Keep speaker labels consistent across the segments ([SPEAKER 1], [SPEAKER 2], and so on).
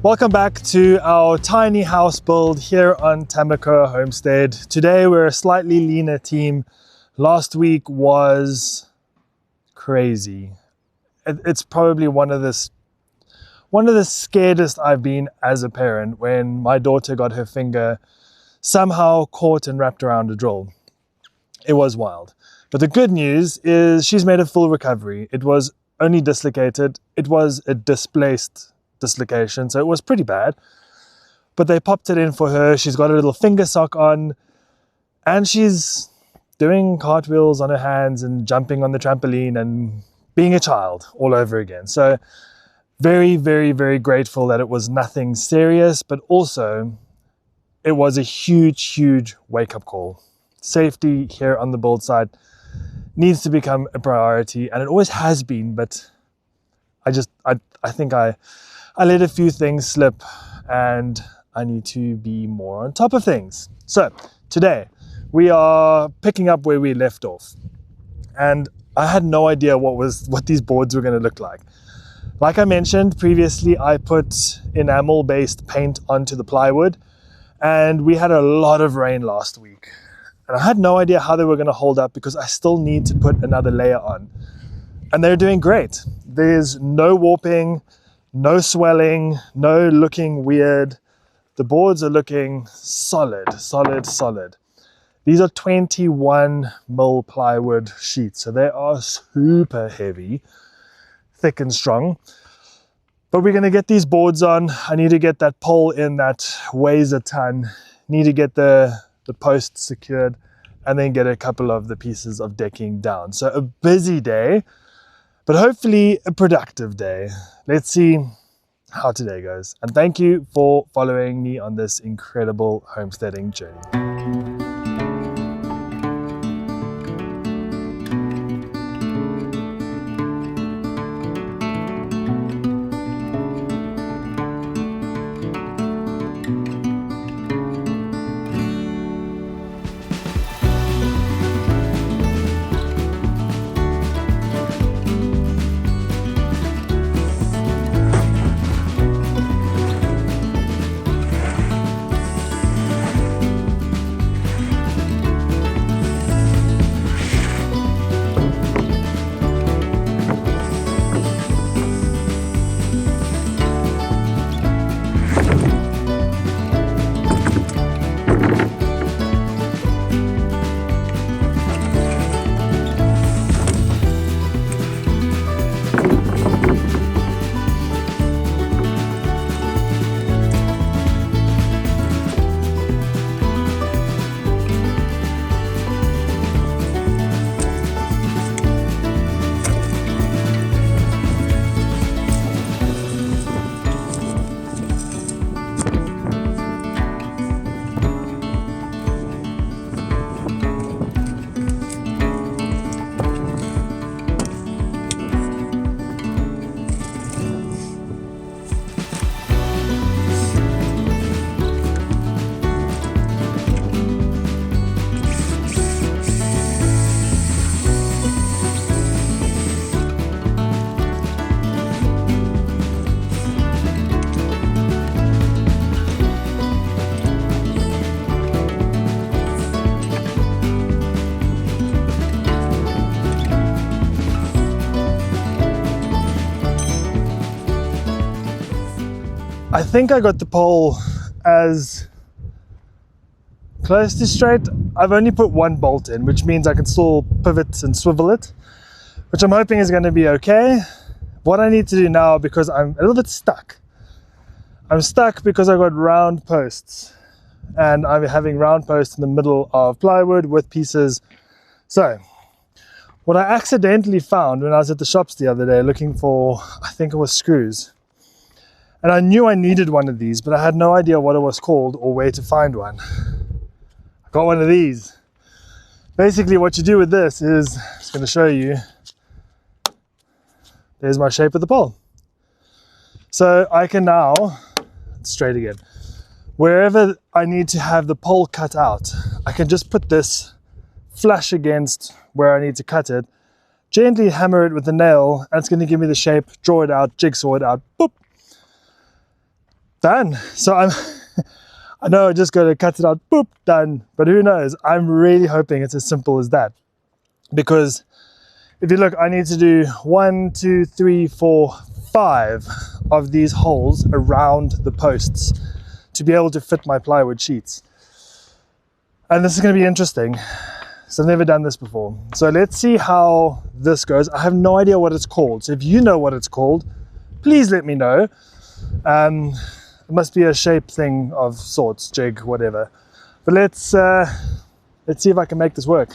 [SPEAKER 1] Welcome back to our tiny house build here on Tamakoa Homestead. Today we're a slightly leaner team. Last week was crazy. It's probably one of the scaredest I've been as a parent when my daughter got her finger somehow caught and wrapped around a drill. It was wild. But the good news is she's made a full recovery. It was only dislocated. It was a displaced dislocation, so it was pretty bad. But they popped it in for her. She's got a little finger sock on and she's doing cartwheels on her hands and jumping on the trampoline and being a child all over again. So very, very, very grateful that it was nothing serious, but also it was a huge wake-up call. Safety here on the build site needs to become a priority, and it always has been, but I think I let a few things slip and I need to be more on top of things. So today we are picking up where we left off, and I had no idea what these boards were going to look like. Like I mentioned previously, I put enamel based paint onto the plywood, and we had a lot of rain last week. And I had no idea how they were going to hold up because I still need to put another layer on. And they're doing great. There's no warping, no swelling, no looking weird. The boards are looking solid. These are 21 mil plywood sheets, so they are super heavy, thick and strong. But we're going to get these boards on. I need to get that pole in that weighs a ton. Need to get the posts secured and then get a couple of the pieces of decking down. So a busy day, but hopefully a productive day. Let's see how today goes. And thank you for following me on this incredible homesteading journey. I think I got the pole as close to straight. I've only put one bolt in, which means I can still pivot and swivel it, which I'm hoping is going to be okay. What I need to do now, because I'm a little bit stuck. I'm stuck because I got round posts, and I'm having round posts in the middle of plywood with pieces. So what I accidentally found when I was at the shops the other day looking for, I think it was screws. And I knew I needed one of these, but I had no idea what it was called or where to find one. I got one of these. Basically what you do with this is, I'm just going to show you. There's my shape of the pole. So I can now, straight again, wherever I need to have the pole cut out, I can just put this flush against where I need to cut it, gently hammer it with the nail, and it's going to give me the shape, draw it out, jigsaw it out, boop. done. So I know I just got to cut it out, boop, done. But who knows? I'm really hoping it's as simple as that. Because if you look, I need to do 1, 2, 3, 4, 5 of these holes around the posts to be able to fit my plywood sheets. And this is going to be interesting. So I've never done this before. So let's see how this goes. I have no idea what it's called. So if you know what it's called, please let me know. It must be a shape thing of sorts, jig, whatever. But let's see if I can make this work.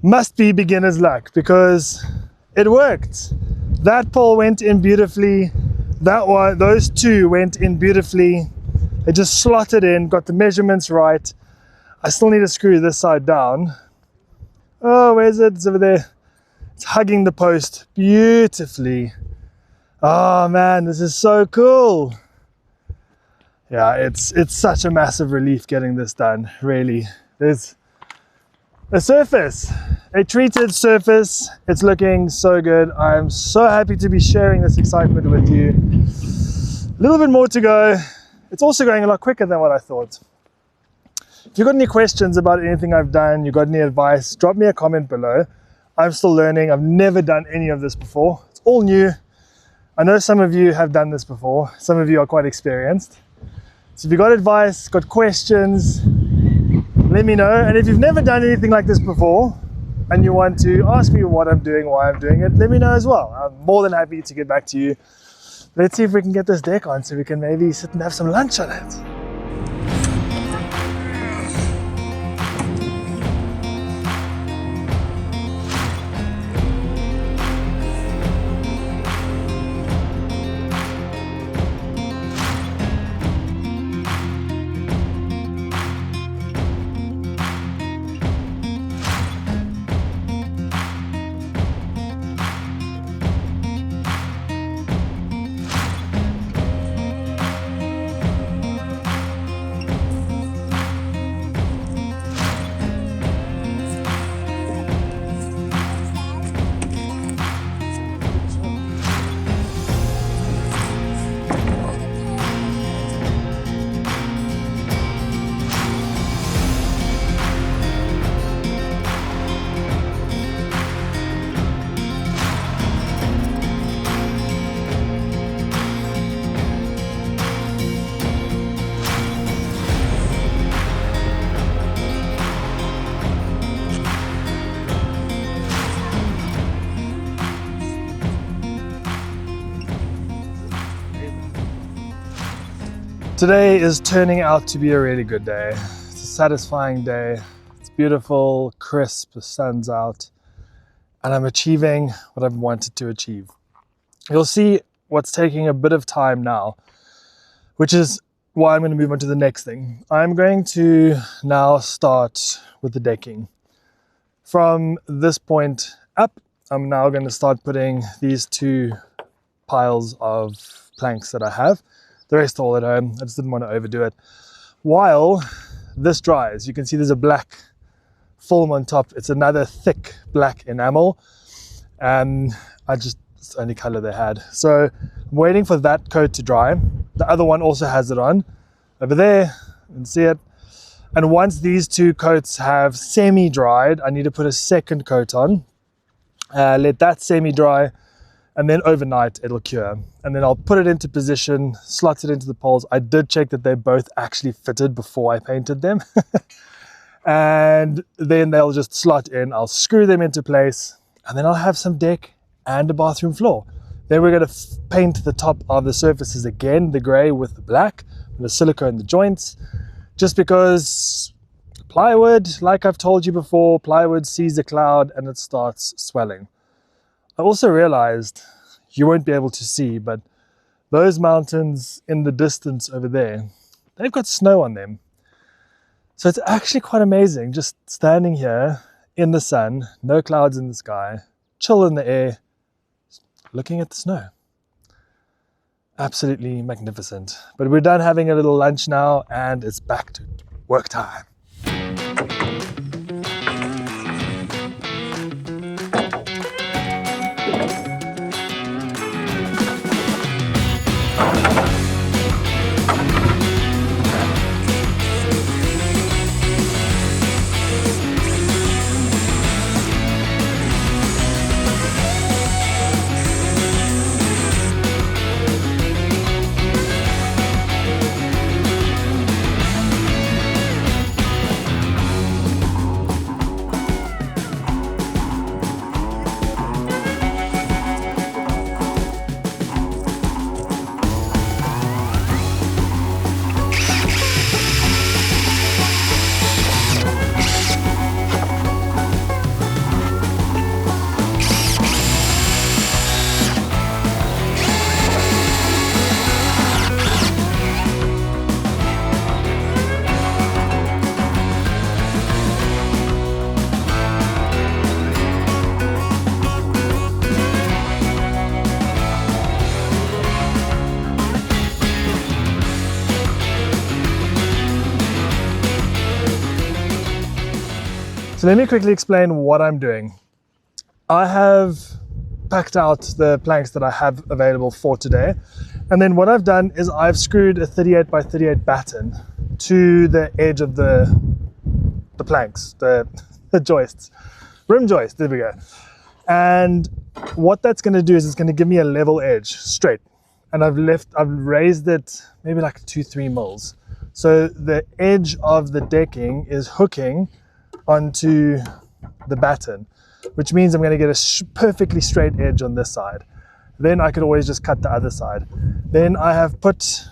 [SPEAKER 1] Must be beginner's luck because it worked. That pole went in beautifully. That one, those two went in beautifully. They just slotted in, got the measurements right. I still need to screw this side down. Oh, where's it? It's over there. It's hugging the post beautifully. Oh man, this is so cool. Yeah, it's such a massive relief getting this done, really. There's a surface, a treated surface. It's looking so good. I'm so happy to be sharing this excitement with you. A little bit more to go. It's also going a lot quicker than what I thought. If you've got any questions about anything I've done, you've got any advice, drop me a comment below. I'm still learning. I've never done any of this before. It's all new. I know some of you have done this before. Some of you are quite experienced. So if you've got advice, got questions, let me know. And if you've never done anything like this before, and you want to ask me what I'm doing, why I'm doing it, let me know as well. I'm more than happy to get back to you. Let's see if we can get this deck on so we can maybe sit and have some lunch on it. Today is turning out to be a really good day. It's a satisfying day. It's beautiful, crisp, the sun's out, and I'm achieving what I've wanted to achieve. You'll see what's taking a bit of time now, which is why I'm going to move on to the next thing. I'm going to now start with the decking. From this point up, I'm now going to start putting these two piles of planks that I have. The rest all at home. I just didn't want to overdo it. While this dries, you can see there's a black film on top. It's another thick black enamel. And it's the only color they had. So I'm waiting for that coat to dry. The other one also has it on. Over there, you can see it. And once these two coats have semi-dried, I need to put a second coat on. Let that semi-dry. And then overnight it'll cure. And then I'll put it into position, slot it into the poles. I did check that they both actually fitted before I painted them. And then they'll just slot in. I'll screw them into place, and then I'll have some deck and a bathroom floor. Then we're going to paint the top of the surfaces again, the gray with the black, and the silicone the joints, just because plywood, like I've told you before, plywood sees a cloud and it starts swelling. I also realized, you won't be able to see, but those mountains in the distance over there, they've got snow on them. So it's actually quite amazing just standing here in the sun, no clouds in the sky, chill in the air, looking at the snow. Absolutely magnificent. But we're done having a little lunch now, and it's back to work time. So let me quickly explain what I'm doing. I have packed out the planks that I have available for today. And then what I've done is I've screwed a 38 by 38 batten to the edge of the planks, the joists, rim joist, there we go. And what that's gonna do is it's gonna give me a level edge, straight. And I've raised it maybe like 2-3 mils. So the edge of the decking is hooking onto the batten. which means I'm going to get a perfectly straight edge on this side. Then I could always just cut the other side. Then I have put,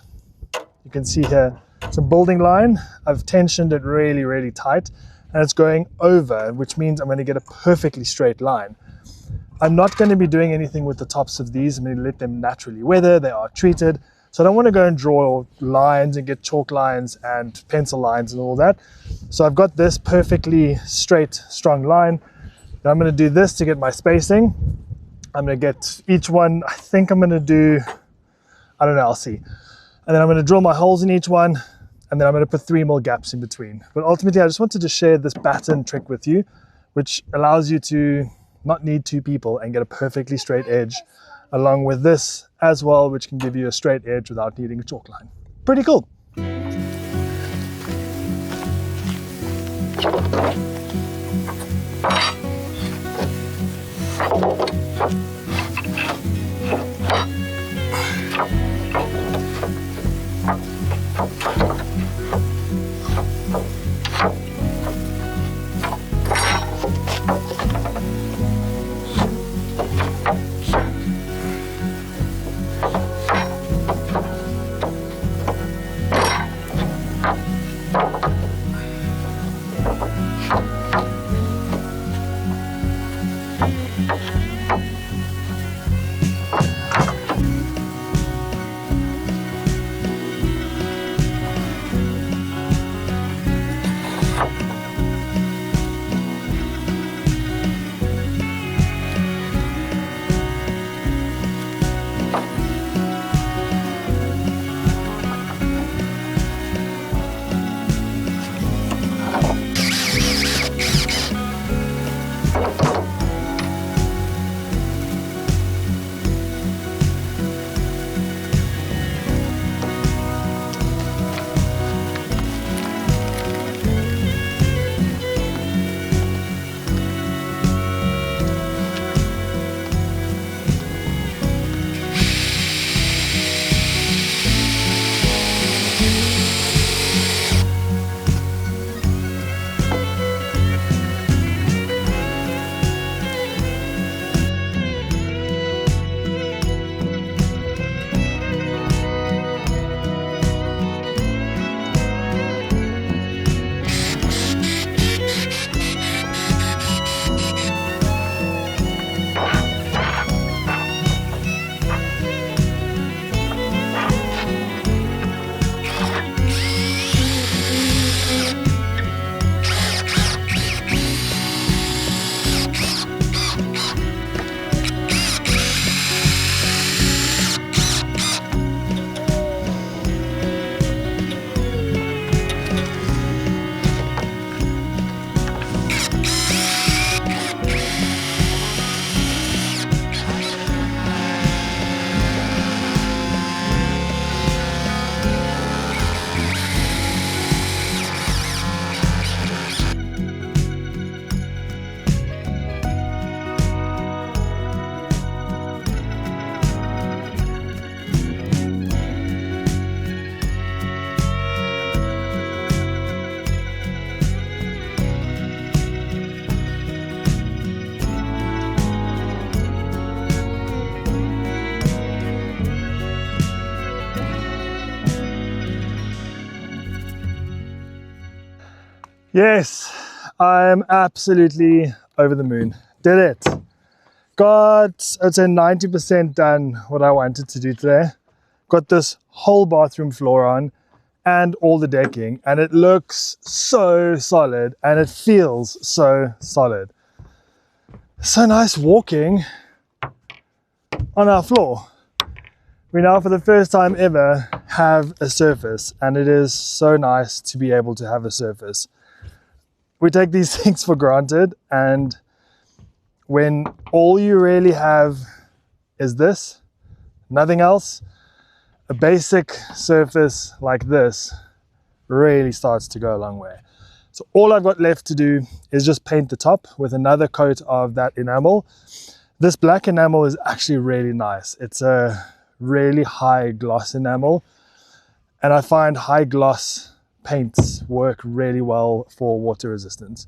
[SPEAKER 1] you can see here, some building line. I've tensioned it really, really tight, and it's going over, which means I'm going to get a perfectly straight line. I'm not going to be doing anything with the tops of these. I'm going to let them naturally weather. They are treated. So I don't want to go and draw lines and get chalk lines and pencil lines and all that. So I've got this perfectly straight, strong line. Then I'm going to do this to get my spacing. I'm going to get each one, I think I'm going to do, I don't know, I'll see. And then I'm going to drill my holes in each one, and then I'm going to put 3mm gaps in between. But ultimately, I just wanted to share this batten trick with you, which allows you to not need two people and get a perfectly straight edge, along with this as well, which can give you a straight edge without needing a chalk line. Pretty cool. Yes, I'm absolutely over the moon. Did it. Got, I'd say 90% done what I wanted to do today. Got this whole bathroom floor on and all the decking, and it looks so solid and it feels so solid. So nice walking on our floor. We now, for the first time ever, have a surface, and it is so nice to be able to have a surface. We take these things for granted, and when all you really have is this, nothing else, a basic surface like this really starts to go a long way. So all I've got left to do is just paint the top with another coat of that enamel. This black enamel is actually really nice. It's a really high gloss enamel, and I find high gloss paints work really well for water resistance.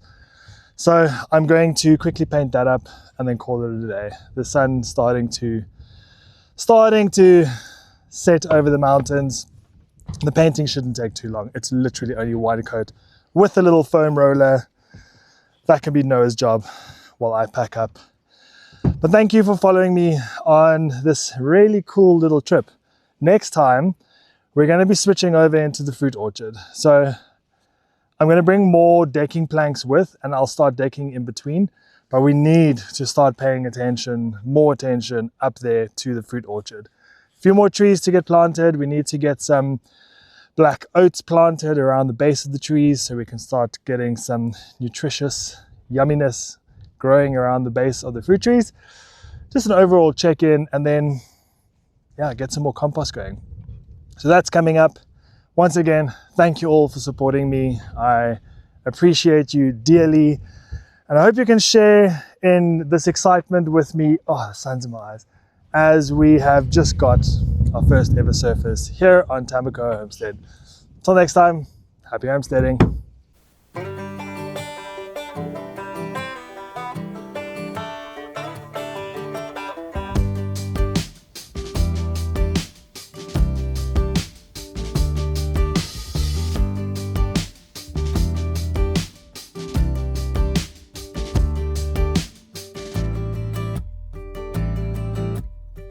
[SPEAKER 1] So I'm going to quickly paint that up and then call it a day. The sun's starting to set over the mountains. The painting shouldn't take too long. It's literally only one coat with a little foam roller. That can be Noah's job while I pack up. But thank you for following me on this really cool little trip. Next time, we're going to be switching over into the fruit orchard. So I'm going to bring more decking planks with, and I'll start decking in between. But we need to start paying more attention up there to the fruit orchard. A few more trees to get planted. We need to get some black oats planted around the base of the trees so we can start getting some nutritious yumminess growing around the base of the fruit trees. Just an overall check-in, and then yeah, get some more compost going. So that's coming up. Once again, thank you all for supporting me. I appreciate you dearly, and I hope you can share in this excitement with me. Oh, the sun's in my eyes, as we have just got our first ever surface here on Tamakoa Homestead. Until next time, happy homesteading.